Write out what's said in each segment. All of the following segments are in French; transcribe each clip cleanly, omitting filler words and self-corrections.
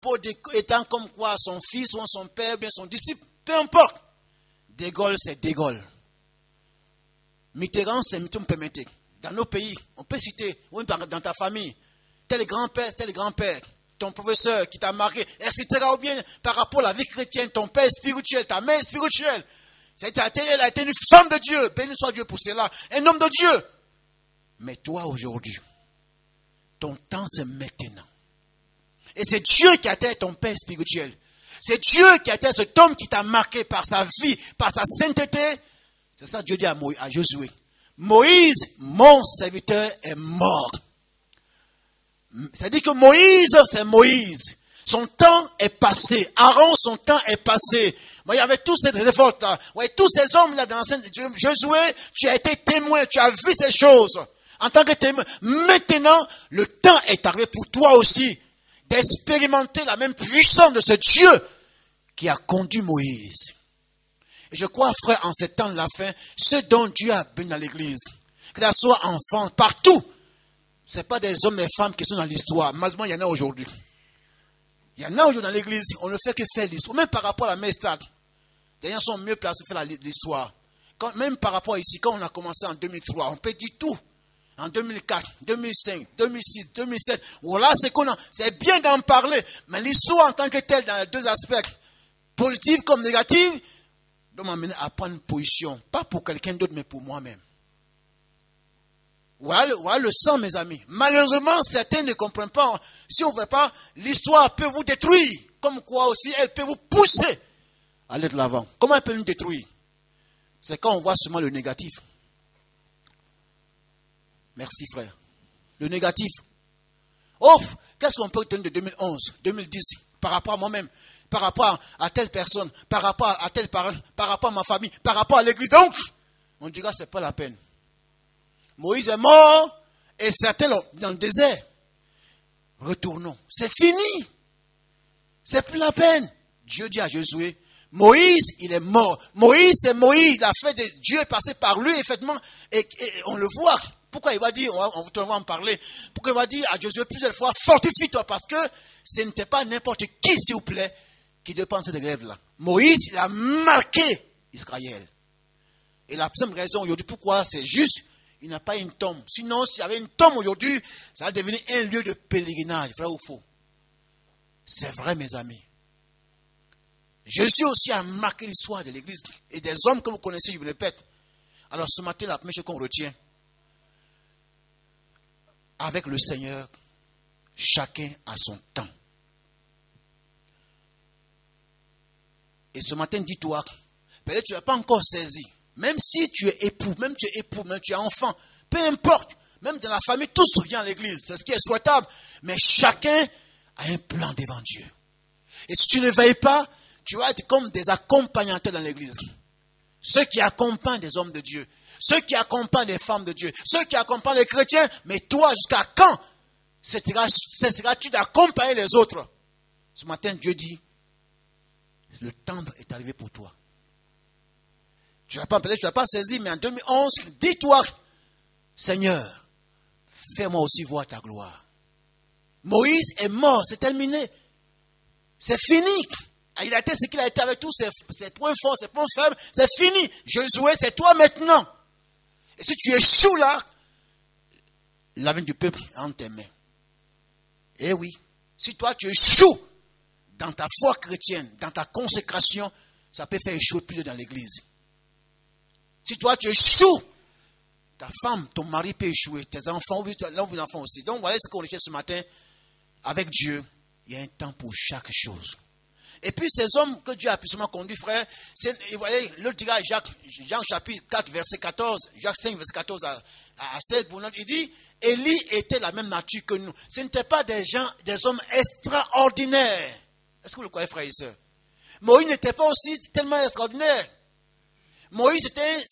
drapeau étant comme quoi son fils ou son père, bien son disciple, peu importe. De Gaulle, c'est De Gaulle. Mitterrand, c'est Mitterrand Permetté. Dans nos pays, on peut citer, oui, dans ta famille, tel grand-père, ton professeur qui t'a marqué, etc. Ou bien par rapport à la vie chrétienne, ton père spirituel, ta mère spirituelle. Elle a été une femme de Dieu. Béni soit Dieu pour cela. Un homme de Dieu. Mais toi, aujourd'hui, ton temps, c'est maintenant. Et c'est Dieu qui a été ton père spirituel. C'est Dieu qui a été cet homme qui t'a marqué par sa vie, par sa sainteté. C'est ça que Dieu dit à Josué. Moïse, mon serviteur, est mort. C'est-à-dire que Moïse, c'est Moïse. Son temps est passé. Aaron, son temps est passé. Il y avait tous ces révoltes-là. Tous ces hommes-là dans l'ancien Josué, tu as été témoin, tu as vu ces choses. En tant que témoin. Maintenant, le temps est arrivé pour toi aussi d'expérimenter la même puissance de ce Dieu qui a conduit Moïse. Et je crois, frère, en ces temps de la fin, ce dont Dieu a béni dans l'église, que ce soit enfant, partout, ce n'est pas des hommes et des femmes qui sont dans l'histoire. Malheureusement, il y en a aujourd'hui. Il y en a aujourd'hui dans l'église, on ne fait que faire l'histoire. Même par rapport à la Mestad, les gens sont mieux placés pour faire l'histoire. Même par rapport à ici, quand on a commencé en 2003, on peut dire tout. En 2004, 2005, 2006, 2007, voilà ce qu'on a. C'est bien d'en parler. Mais l'histoire en tant que telle, dans les deux aspects, positif comme négatif, doit m'amener à prendre une position. Pas pour quelqu'un d'autre, mais pour moi-même. Voilà le sang, mes amis. Malheureusement, certains ne comprennent pas. Si on ne veut pas, l'histoire peut vous détruire. Comme quoi aussi, elle peut vous pousser à aller de l'avant. Comment elle peut nous détruire? C'est quand on voit seulement le négatif. Merci, frère. Le négatif. Oh, qu'est-ce qu'on peut tenir de 2011, 2010, par rapport à moi-même, par rapport à telle personne, par rapport à tel parent, par rapport à ma famille, par rapport à l'église. Donc, on dira que ce n'est pas la peine. Moïse est mort et certains dans le désert. Retournons. C'est fini. C'est plus la peine. Dieu dit à Josué, Moïse, il est mort. Moïse, c'est Moïse. La fête de Dieu est passée par lui, effectivement, et on le voit. Pourquoi il va dire, on va en parler, pourquoi il va dire à Josué plusieurs fois, fortifie-toi, parce que ce n'était pas n'importe qui, s'il vous plaît, qui dépend de cette grève-là. Moïse, il a marqué Israël. Et la deuxième raison aujourd'hui, pourquoi c'est juste, il n'a pas une tombe. Sinon, s'il y avait une tombe aujourd'hui, ça va devenir un lieu de pèlerinage, vrai ou faux? C'est vrai, mes amis. Jésus aussi a marqué l'histoire de l'église et des hommes que vous connaissez, je vous le répète. Alors ce matin, la première chose qu'on retient, avec le Seigneur, chacun a son temps. Et ce matin, dis-toi, peut-être que tu n'as pas encore saisi. Même si tu es époux, même tu es enfant, peu importe, même dans la famille, tout se vient à l'église. C'est ce qui est souhaitable. Mais chacun a un plan devant Dieu. Et si tu ne veilles pas, tu vas être comme des accompagnateurs dans l'église. Ceux qui accompagnent des hommes de Dieu. Ceux qui accompagnent les femmes de Dieu. Ceux qui accompagnent les chrétiens. Mais toi, jusqu'à quand cesseras-tu d'accompagner les autres? Ce matin, Dieu dit, le temps est arrivé pour toi. Peut-être que tu n'as pas saisi, mais en 2011, dis-toi, Seigneur, fais-moi aussi voir ta gloire. Moïse est mort, c'est terminé. C'est fini. Il a été ce qu'il a été avec tous ses points forts, ses points faibles. C'est fini. Josué, c'est toi maintenant. Et si tu échoues là, l'avenir du peuple est entre tes mains. Eh oui. Si toi tu échoues dans ta foi chrétienne, dans ta consécration, ça peut faire échouer plus dans l'église. Si toi tu échoues, ta femme, ton mari peut échouer, tes enfants, tes enfants aussi. Donc voilà ce qu'on recherche ce matin. Avec Dieu, il y a un temps pour chaque chose. Et puis ces hommes que Dieu a puissamment conduits, frère, vous voyez, le dira Jean chapitre 4, verset 14, Jacques 5, verset 14 à 16, il dit, Élie était la même nature que nous. Ce n'étaient pas des hommes extraordinaires. Est-ce que vous le croyez, frères et sœurs? Moïse n'était pas aussi tellement extraordinaire. Moïse était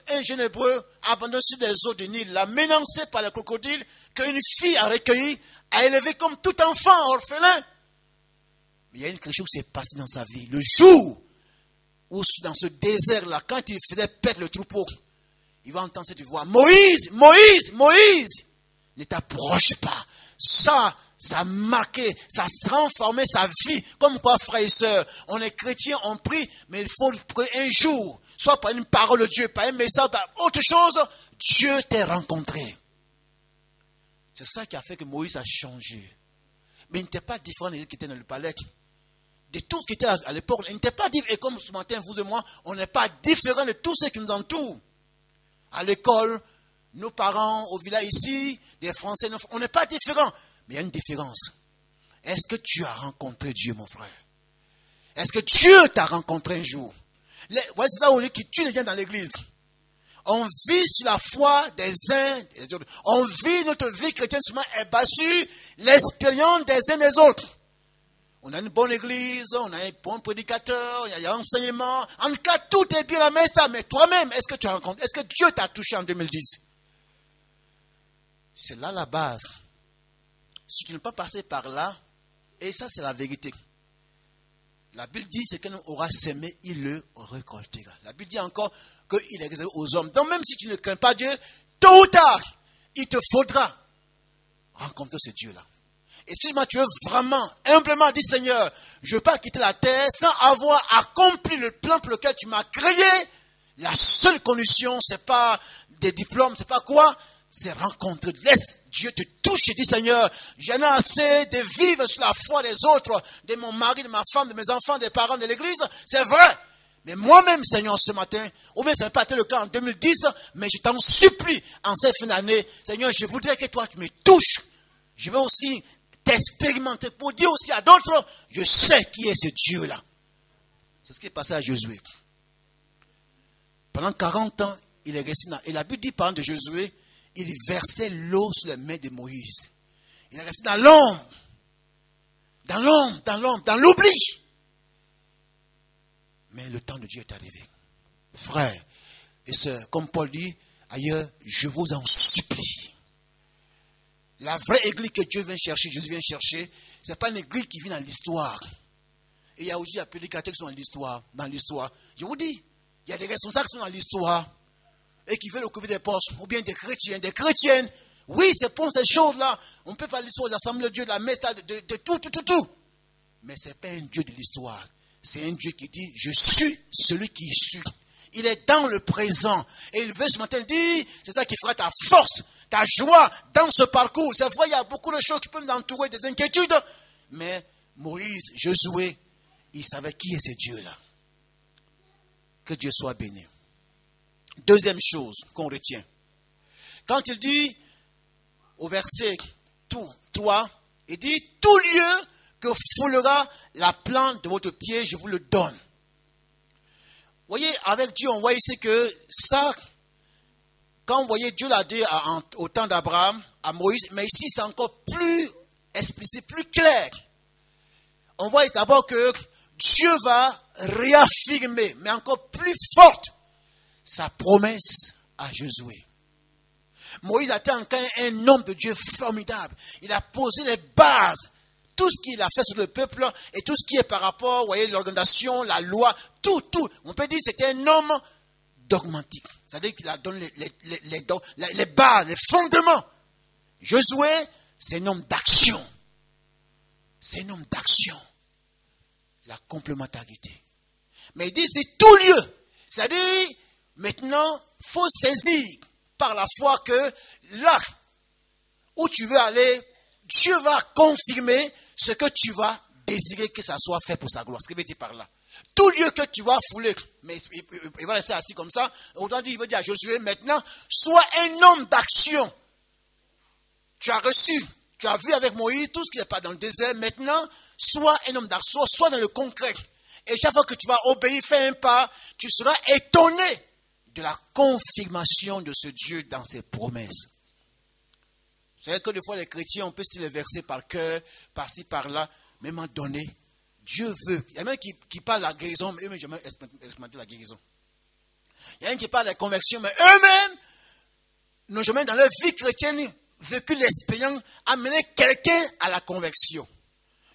un jeune hébreu, abandonné sur les eaux du Nil, l'a menacé par les crocodiles, qu'une fille a recueilli, a élevé comme tout enfant orphelin. Mais il y a quelque chose qui s'est passé dans sa vie. Le jour où, dans ce désert-là, quand il faisait perdre le troupeau, il va entendre cette voix. Moïse, Moïse, Moïse, ne t'approche pas. Ça ça a marqué, ça a transformé sa vie. Comme quoi, frères et sœurs, on est chrétien, on prie, mais il faut prier un jour, soit par une parole de Dieu, par un message, par autre chose, Dieu t'a rencontré. C'est ça qui a fait que Moïse a changé. Mais il n'était pas différent de qui était dans le palais. De tout ce qui était à l'époque, il n'était pas différent. Et comme ce matin, vous et moi, on n'est pas différent de tous ceux qui nous entourent. À l'école, nos parents, au village ici, les Français, on n'est pas différents. Mais il y a une différence. Est-ce que tu as rencontré Dieu, mon frère? Est-ce que Dieu t'a rencontré un jour? Voici ça où on dit qui tue les gens dans l'église. On vit sur la foi des uns et des autres. On vit notre vie chrétienne souvent est basée l'expérience des uns et des autres. On a une bonne église, on a un bon prédicateur, il y a l'enseignement. En tout cas, tout est bien à la messe. Mais toi-même, est-ce que tu as rencontré? Est-ce que Dieu t'a touché en 2010? C'est là la base. Si tu n'es pas passé par là, et ça c'est la vérité. La Bible dit, c'est qu'un homme aura semé, il le récoltera. La Bible dit encore qu'il est réservé aux hommes. Donc même si tu ne crains pas Dieu, tôt ou tard, il te faudra rencontrer ce Dieu-là. Et si tu veux vraiment, humblement dire, Seigneur, je ne veux pas quitter la terre sans avoir accompli le plan pour lequel tu m'as créé, la seule condition, ce n'est pas des diplômes, c'est pas quoi? C'est rencontrer. Laisse Dieu te toucher et dis, Seigneur, j'en ai assez de vivre sur la foi des autres, de mon mari, de ma femme, de mes enfants, des parents de l'église. C'est vrai. Mais moi-même, Seigneur, ce matin, ou bien ça n'a pas été le cas en 2010, mais je t'en supplie, en cette fin d'année, Seigneur, je voudrais que toi, tu me touches. Je veux aussi t'expérimenter pour dire aussi à d'autres, je sais qui est ce Dieu-là. C'est ce qui est passé à Josué. Pendant 40 ans, il est resté là. Et la Bible dit, parlant de Josué, il versait l'eau sur les mains de Moïse. Il est resté dans l'ombre. Dans l'ombre, dans l'ombre, dans l'oubli. Mais le temps de Dieu est arrivé. Frères et sœurs, comme Paul dit ailleurs, je vous en supplie. La vraie église que Dieu vient chercher, Jésus vient chercher, ce n'est pas une église qui vient dans l'histoire. Et il y a aussi des prédicateurs qui sont dans l'histoire. Je vous dis, il y a des responsables qui sont dans l'histoire et qui veulent occuper des postes, ou bien des chrétiens, des chrétiennes. Oui, c'est pour ces choses-là. On peut parler l'histoire de l'Assemblée de Dieu, de la messe, de tout. Mais ce n'est pas un Dieu de l'histoire. C'est un Dieu qui dit, je suis celui qui suis. Il est dans le présent. Et il veut ce matin dire, c'est ça qui fera ta force, ta joie dans ce parcours. C'est vrai, il y a beaucoup de choses qui peuvent nous entourer, des inquiétudes. Mais Moïse, Josué, il savait qui est ce Dieu-là. Que Dieu soit béni. Deuxième chose qu'on retient. Quand il dit, au verset 3, il dit, tout lieu que foulera la plante de votre pied, je vous le donne. Vous voyez, avec Dieu, on voit ici que ça, quand vous voyez, Dieu l'a dit au temps d'Abraham, à Moïse, mais ici c'est encore plus explicite, plus clair. On voit d'abord que Dieu va réaffirmer, mais encore plus forte, sa promesse à Josué. Moïse a été encore un homme de Dieu formidable. Il a posé les bases. Tout ce qu'il a fait sur le peuple et tout ce qui est par rapport, vous voyez, l'organisation, la loi, tout. On peut dire que c'était un homme dogmatique. C'est-à-dire qu'il a donné les bases, les fondements. Josué, c'est un homme d'action. C'est un homme d'action. La complémentarité. Mais il dit, c'est tout lieu. C'est-à-dire, maintenant, il faut saisir par la foi que là où tu veux aller, Dieu va confirmer ce que tu vas désirer que ça soit fait pour sa gloire. Ce qu'il veut dire par là. Tout lieu que tu vas fouler, mais il va rester assis comme ça. Aujourd'hui, il veut dire à Josué, maintenant, sois un homme d'action. Tu as reçu, tu as vu avec Moïse tout ce qui n'est pas dans le désert. Maintenant, sois un homme d'action, sois dans le concret. Et chaque fois que tu vas obéir, faire un pas, tu seras étonné de la confirmation de ce Dieu dans ses promesses. Vous savez que des fois les chrétiens, on peut se les verser par cœur, par-ci, par-là, mais à un moment donné, Dieu veut. Il y a même qui parlent de la guérison, mais eux-mêmes, j'aimerais expérimenter la guérison. Il y a un qui parle de la conversion, mais eux-mêmes n'ont jamais dans leur vie chrétienne vécu l'expérience, amener quelqu'un à la conversion.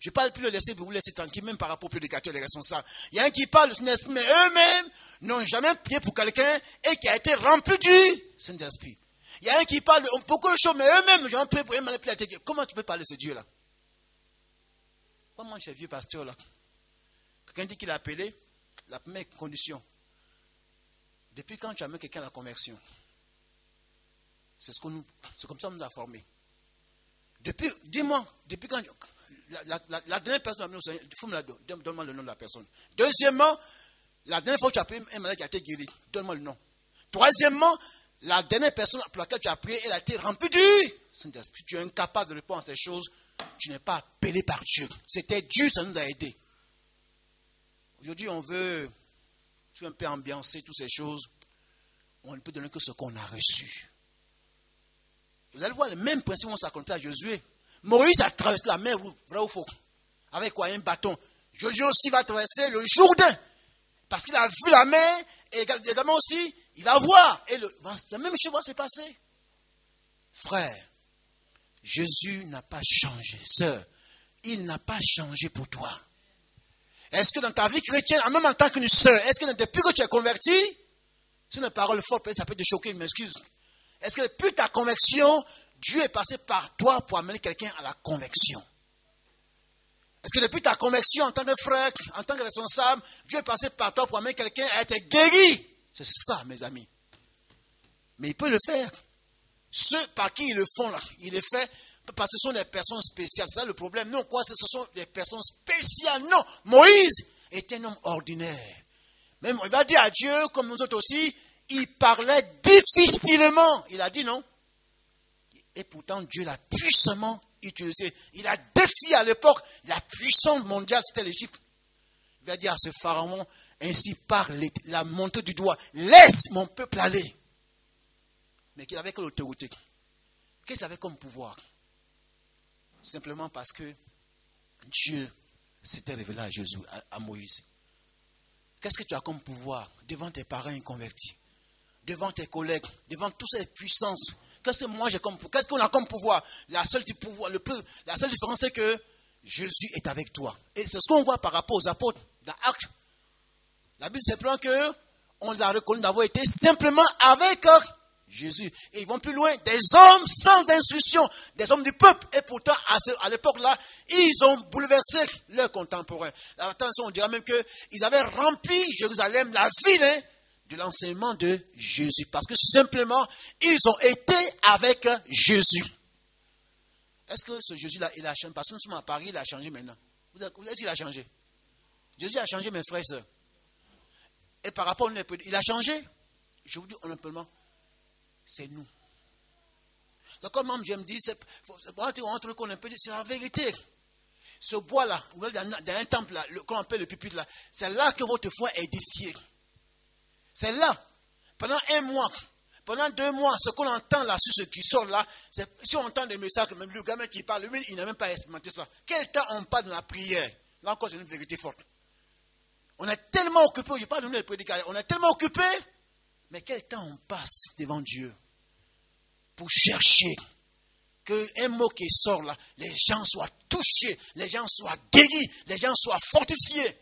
Je ne parle plus de laisser, vous laisser tranquille, même par rapport aux prédicateurs, les responsables. Il y a un qui parle de Saint-Esprit, mais eux-mêmes n'ont jamais prié pour quelqu'un et qui a été rempli du Saint-Esprit. Il y a un qui parle de beaucoup de choses, mais eux-mêmes n'ont jamais prié pour un manipulateur. Comment tu peux parler de ce Dieu-là? Comment chez vieux pasteur là? Quelqu'un dit qu'il a appelé, la première condition. Depuis quand tu as mis quelqu'un à la conversion? C'est comme ça qu'on nous a formés. Dis-moi, depuis quand la dernière personne donne-moi le nom de la personne. Deuxièmement, la dernière fois que tu as prié, un malade qui a été guéri, donne-moi le nom. Troisièmement, la dernière personne pour laquelle tu as prié, elle a été remplie du Saint-Esprit. Tu es incapable de répondre à ces choses, tu n'es pas appelé par Dieu. C'était Dieu, ça nous a aidés. Aujourd'hui, on veut un peu ambiancer toutes ces choses. On ne peut donner que ce qu'on a reçu. Vous allez voir, le même principe vont s'accomplir à Josué. Moïse a traversé la mer, vrai ou faux? Avec quoi? Un bâton. Josué aussi va traverser le Jourdain. Parce qu'il a vu la mer, et également aussi, il va voir. Et la même chose va se passer. Frère, Jésus n'a pas changé. Sœur, il n'a pas changé pour toi. Est-ce que dans ta vie chrétienne, même en tant qu'une sœur, est-ce que depuis que tu es converti, c'est une parole forte, ça peut te choquer, je m'excuse. Est-ce que depuis ta conversion, Dieu est passé par toi pour amener quelqu'un à la conversion? Est-ce que depuis ta conversion en tant que frère, en tant que responsable, Dieu est passé par toi pour amener quelqu'un à être guéri? C'est ça, mes amis. Mais il peut le faire. Ceux par qui ils le font, là, il le fait parce que ce sont des personnes spéciales. C'est ça le problème. Non, quoi, ce sont des personnes spéciales. Non, Moïse est un homme ordinaire. Même, il va dire à Dieu, comme nous autres aussi, il parlait difficilement. Il a dit non. Et pourtant, Dieu l'a puissamment utilisé. Il a défié à l'époque la puissance mondiale, c'était l'Égypte. Il va dire à ce pharaon, ainsi parle la montée du doigt, laisse mon peuple aller. Mais qu'il avait quelle autorité? Qu'est-ce qu'il avait comme pouvoir? Simplement parce que Dieu s'était révélé à Jésus, à Moïse. Qu'est-ce que tu as comme pouvoir devant tes parents inconvertis, devant tes collègues, devant toutes ces puissances? Qu'est-ce que moi j'ai comme pouvoir? Qu'est-ce qu'on a comme pouvoir? La seule différence, c'est que Jésus est avec toi. Et c'est ce qu'on voit par rapport aux apôtres dans Actes. La Bible dit simplement qu'on les a reconnus d'avoir été simplement avec Jésus. Et ils vont plus loin. Des hommes sans instruction, des hommes du peuple. Et pourtant, à l'époque-là, ils ont bouleversé leurs contemporains. Attention, on dirait même qu'ils avaient rempli Jérusalem, la ville, de l'enseignement de Jésus. Parce que simplement, ils ont été avec Jésus. Est-ce que ce Jésus-là, il a changé? Parce que nous sommes à Paris, il a changé maintenant. Est-ce qu'il a changé? Jésus a changé, mes frères et sœurs. Et par rapport à il a changé. Je vous dis honnêtement, c'est nous. C'est comme même j'aime dire, c'est la vérité. Ce bois-là, dans un temple, là, qu'on appelle le pupitre, là, c'est là que votre foi est édifiée. C'est là. Pendant 1 mois, pendant 2 mois, ce qu'on entend là, sur ce qui sort là, si on entend des messages, même le gamin qui parle, lui, il n'a même pas expérimenté ça. Quel temps on parle dans la prière? Là encore, c'est une vérité forte. On est tellement occupé, je parle de nous les prédicateurs, on est tellement occupé, mais quel temps on passe devant Dieu pour chercher qu'un mot qui sort là, les gens soient touchés, les gens soient guéris, les gens soient fortifiés.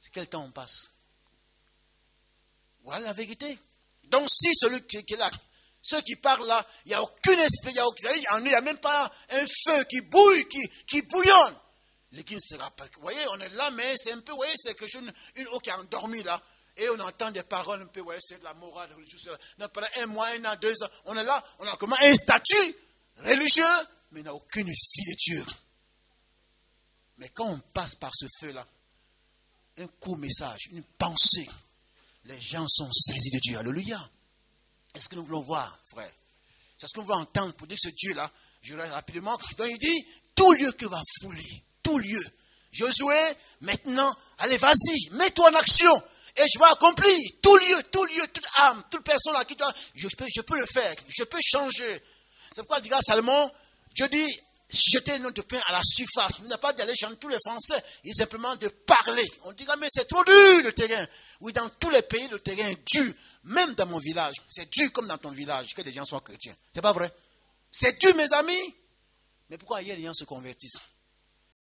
C'est quel temps on passe? Voilà la vérité. Donc si celui qui est là, ceux qui parlent là, il n'y a aucune espèce, il n'y a même pas un feu qui bouille, qui bouillonne. L'église ne sera pas. Vous voyez, on est là, mais c'est un peu, vous voyez, c'est quelque chose, une eau qui est endormie là. Et on entend des paroles un peu, ouais, c'est de la morale religieuse. Pendant 1 mois, 1 an, 2 ans, on est là, on a comment un statut religieux, mais on n'a aucune vie de Dieu. Mais quand on passe par ce feu-là, un court message, une pensée, les gens sont saisis de Dieu. Alléluia. Est-ce que nous voulons voir, frère? C'est ce que nous voulons entendre pour dire que ce Dieu-là, je vais rapidement, donc il dit, tout lieu que va fouler, tout lieu. Josué, maintenant, allez, vas-y, mets-toi en action. Et je vais accomplir tout lieu, toute âme, toute personne à qui je peux le faire, je peux changer. C'est pourquoi, dit Salomon, Dieu dit, jeter notre pain à la surface. Il n'a pas d'aller chanter tous les Français, il est simplement de parler. On dit, mais c'est trop dur le terrain. Oui, dans tous les pays, le terrain est dur. Même dans mon village, c'est dur comme dans ton village, que les gens soient chrétiens. C'est pas vrai? C'est dur, mes amis. Mais pourquoi hier les gens se convertissent?